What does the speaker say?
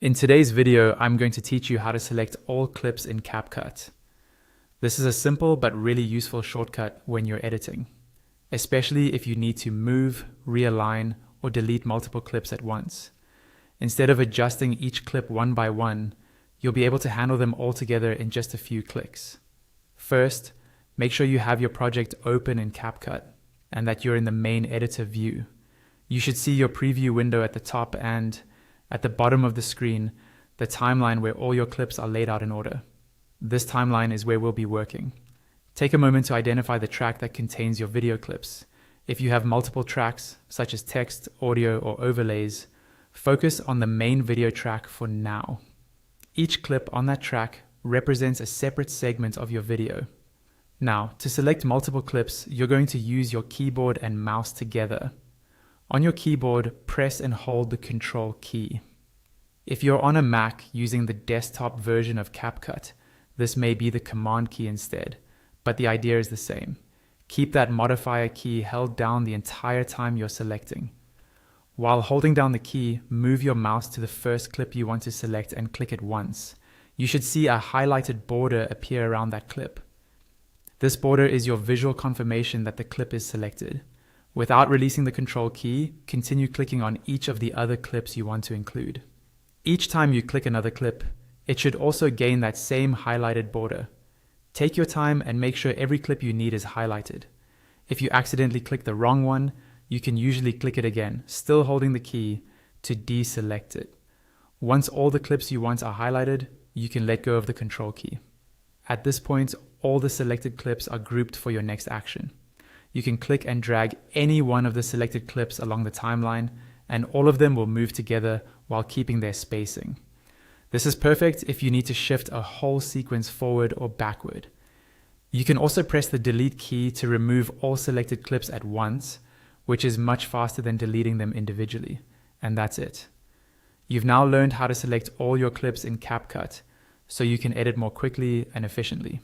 In today's video, I'm going to teach you how to select all clips in CapCut. This is a simple but really useful shortcut when you're editing, especially if you need to move, realign, or delete multiple clips at once. Instead of adjusting each clip one by one, you'll be able to handle them all together in just a few clicks. First, make sure you have your project open in CapCut and that you're in the main editor view. You should see your preview window at the top and at the bottom of the screen, the timeline where all your clips are laid out in order. This timeline is where we'll be working. Take a moment to identify the track that contains your video clips. If you have multiple tracks, such as text, audio, or overlays, focus on the main video track for now. Each clip on that track represents a separate segment of your video. Now, to select multiple clips, you're going to use your keyboard and mouse together. On your keyboard, press and hold the Control key. If you're on a Mac using the desktop version of CapCut, this may be the Command key instead, but the idea is the same. Keep that modifier key held down the entire time you're selecting. While holding down the key, move your mouse to the first clip you want to select and click it once. You should see a highlighted border appear around that clip. This border is your visual confirmation that the clip is selected. Without releasing the Control key, continue clicking on each of the other clips you want to include. Each time you click another clip, it should also gain that same highlighted border. Take your time and make sure every clip you need is highlighted. If you accidentally click the wrong one, you can usually click it again, still holding the key, to deselect it. Once all the clips you want are highlighted, you can let go of the Control key. At this point, all the selected clips are grouped for your next action. You can click and drag any one of the selected clips along the timeline, and all of them will move together while keeping their spacing. This is perfect if you need to shift a whole sequence forward or backward. You can also press the delete key to remove all selected clips at once, which is much faster than deleting them individually. And that's it. You've now learned how to select all your clips in CapCut, so you can edit more quickly and efficiently.